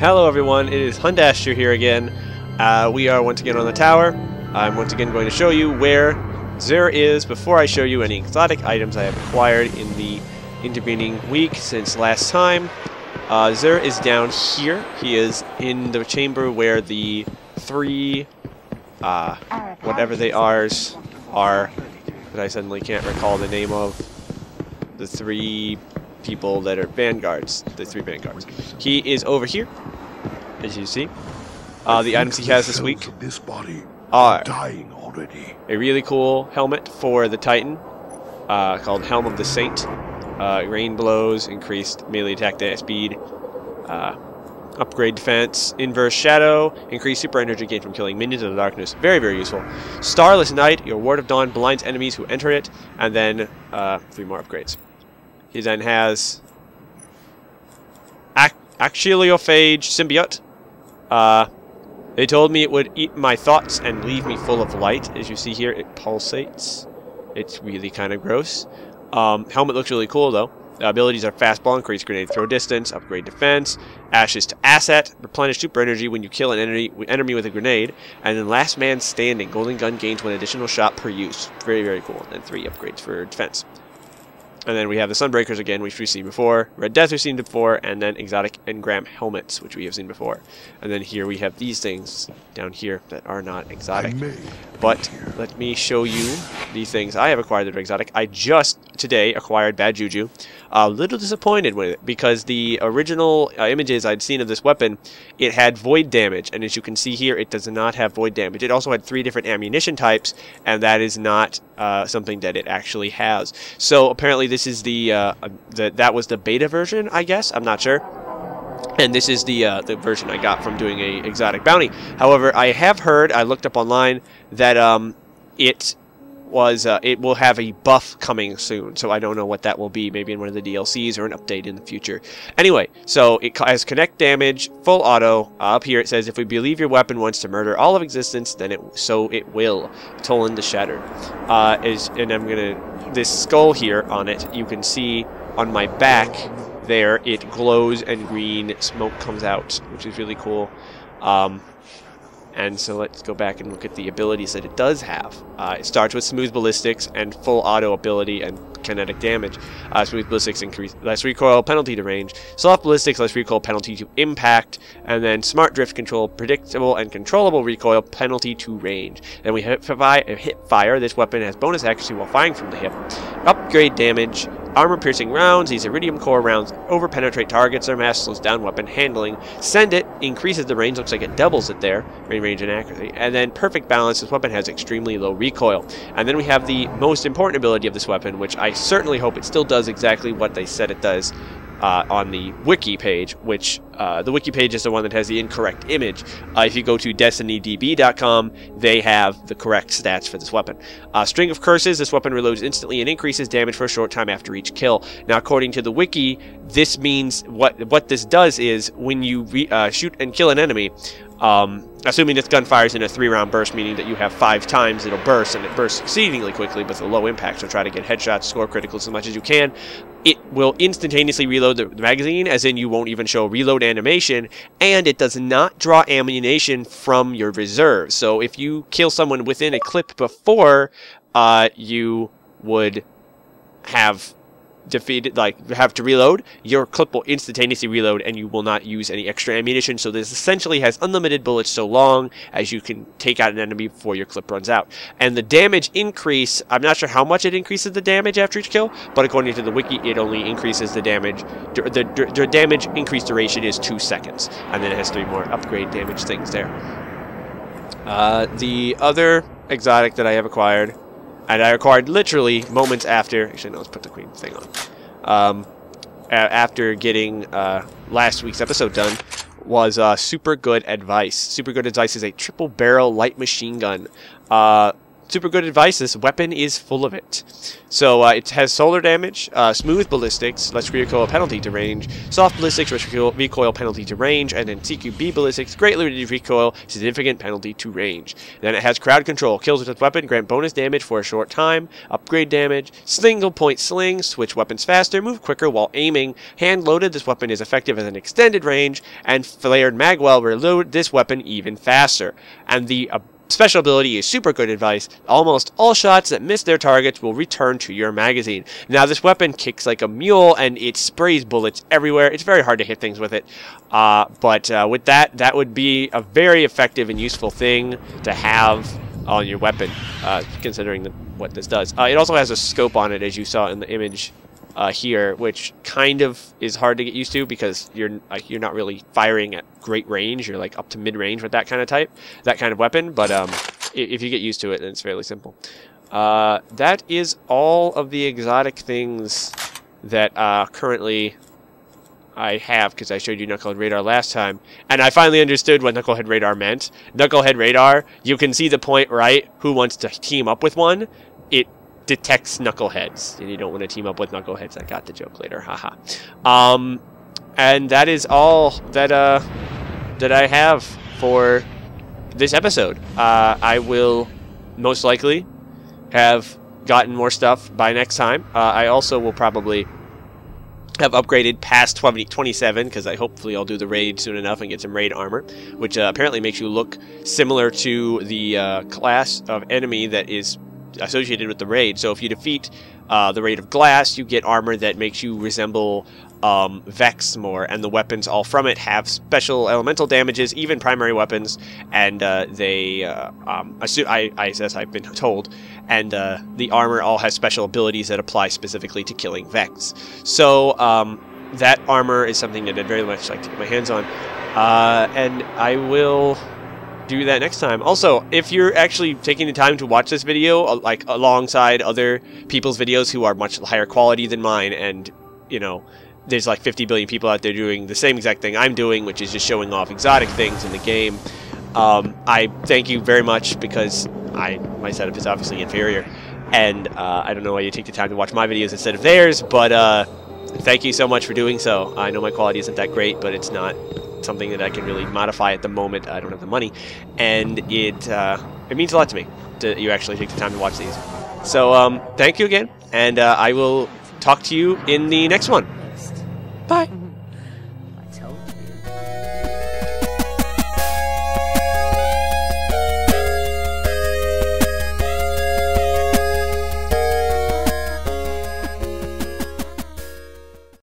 Hello everyone, it is Hundasher here again. We are once again on the tower. I'm once again going to show you where Xur is before I show you any exotic items I have acquired in the intervening week since last time. Xur is down here. He is in the chamber where the three, whatever they are, that I suddenly can't recall the name of. The three people that are vanguards. The three vanguards. He is over here, as you see. The items he has this week are dying already. a really cool helmet for the Titan called Helm of the Saint. Rain blows, increased melee attack speed, upgrade defense, inverse shadow, increased super energy gain from killing minions in the darkness. Very, very useful. Starless Night, your Ward of Dawn blinds enemies who enter it, and then 3 more upgrades. He then has Achiliophage Symbiote. They told me it would eat my thoughts and leave me full of light. As you see here, it pulsates. It's really kind of gross. Helmet looks really cool, though. Abilities are Fastball, increase grenade throw distance, upgrade defense, Ashes to Asset, replenish super energy when you kill an enemy with a grenade, and then Last Man Standing. Golden Gun gains 1 additional shot per use. Very, very cool. And 3 upgrades for defense. And then we have the Sunbreakers again, which we've seen before. Red Death we've seen before, and then Exotic Engram Helmets, which we have seen before. And then here we have these things down here that are not exotic. But let me show you the things I have acquired that are exotic. I just today acquired Bad Juju. A little disappointed with it because the original images I'd seen of this weapon, it had void damage, and as you can see here, it does not have void damage. It also had 3 different ammunition types, and that is not something that it actually has. So apparently this is that was the beta version, I guess. I'm not sure. And this is the version I got from doing a exotic bounty. However, I have heard, I looked up online, that it will have a buff coming soon. So I don't know what that will be. Maybe in one of the DLCs or an update in the future. Anyway, so it has connect damage, full auto. Up here it says, if we believe your weapon wants to murder all of existence, then it will. Toland the Shattered. And I'm gonna, this skull here on it, you can see on my back there, it glows and green smoke comes out, which is really cool. And so let's go back and look at the abilities that it does have. It starts with Smooth Ballistics and full auto ability and kinetic damage. Smooth Ballistics increase less recoil, penalty to range. Soft Ballistics, less recoil, penalty to impact. And then Smart Drift Control, predictable and controllable recoil, penalty to range. Then we hip fire. This weapon has bonus accuracy while firing from the hip. Upgrade damage. Armor-piercing rounds. These Iridium Core rounds over-penetrate targets. Their mass slows down weapon handling. Send it. Increases the range. Looks like it doubles it there. Range and accuracy. And then Perfect Balance. This weapon has extremely low recoil. And then we have the most important ability of this weapon, which I certainly hope it still does exactly what they said it does on the wiki page, which the wiki page is the one that has the incorrect image. If you go to destinydb.com, they have the correct stats for this weapon. String of Curses, this weapon reloads instantly and increases damage for a short time after each kill. Now, according to the wiki, this means what this does is when you shoot and kill an enemy, assuming this gun fires in a 3-round burst, meaning that you have 5 times it'll burst, and it bursts exceedingly quickly with a low impact, so try to get headshots, score criticals as much as you can. It will instantaneously reload the magazine, as in you won't even show reload animation, and it does not draw ammunition from your reserve. So if you kill someone within a clip before, you would have have to reload, your clip will instantaneously reload and you will not use any extra ammunition. So this essentially has unlimited bullets so long as you can take out an enemy before your clip runs out. And the damage increase, I'm not sure how much it increases the damage after each kill, but according to the wiki, it only increases the damage. The damage increase duration is 2 seconds, and then it has 3 more upgrade damage things there. The other exotic that I have acquired, and I acquired literally moments after. Actually, no, let's put the queen thing on. After getting last week's episode done, was Super Good Advice. Super Good Advice is a triple barrel light machine gun. super good advice. This weapon is full of it. So it has solar damage, smooth ballistics, less recoil penalty to range, soft ballistics, less recoil penalty to range, and then CQB ballistics, greatly reduced recoil, significant penalty to range. Then it has crowd control, kills with its weapon, grant bonus damage for a short time, upgrade damage, single point sling, switch weapons faster, move quicker while aiming, hand loaded, this weapon is effective at an extended range, and flared magwell reload this weapon even faster. And the special ability is super good advice. Almost all shots that miss their targets will return to your magazine. Now this weapon kicks like a mule and it sprays bullets everywhere. It's very hard to hit things with it. But with that would be a very effective and useful thing to have on your weapon, considering what this does. It also has a scope on it, as you saw in the image here, which kind of is hard to get used to because you're not really firing at great range. You're like up to mid-range with that kind of weapon. But if you get used to it, then it's fairly simple. That is all of the exotic things that currently I have, because I showed you Knucklehead Radar last time, and I finally understood what Knucklehead Radar meant. Knucklehead Radar, you can see the point, right? Who wants to team up with one? It detects knuckleheads, and you don't want to team up with knuckleheads. I got the joke later, haha. And that is all that that I have for this episode. I will most likely have gotten more stuff by next time. I also will probably have upgraded past 27 because hopefully I'll do the raid soon enough and get some raid armor, which apparently makes you look similar to the class of enemy that is associated with the raid. So if you defeat the Raid of Glass, you get armor that makes you resemble Vex more, and the weapons all from it have special elemental damages, even primary weapons, and they, as I've been told, and the armor all has special abilities that apply specifically to killing Vex. So that armor is something that I'd very much like to get my hands on, and I will do that next time. Also, if you're actually taking the time to watch this video, like alongside other people's videos who are much higher quality than mine, and you know, there's like 50 billion people out there doing the same exact thing I'm doing, which is just showing off exotic things in the game, I thank you very much, because my setup is obviously inferior, and I don't know why you take the time to watch my videos instead of theirs, but thank you so much for doing so. I know my quality isn't that great, but it's not something that I can really modify at the moment. I don't have the money, and it means a lot to me that you actually take the time to watch these. So thank you again, and I will talk to you in the next one. Bye. I told you.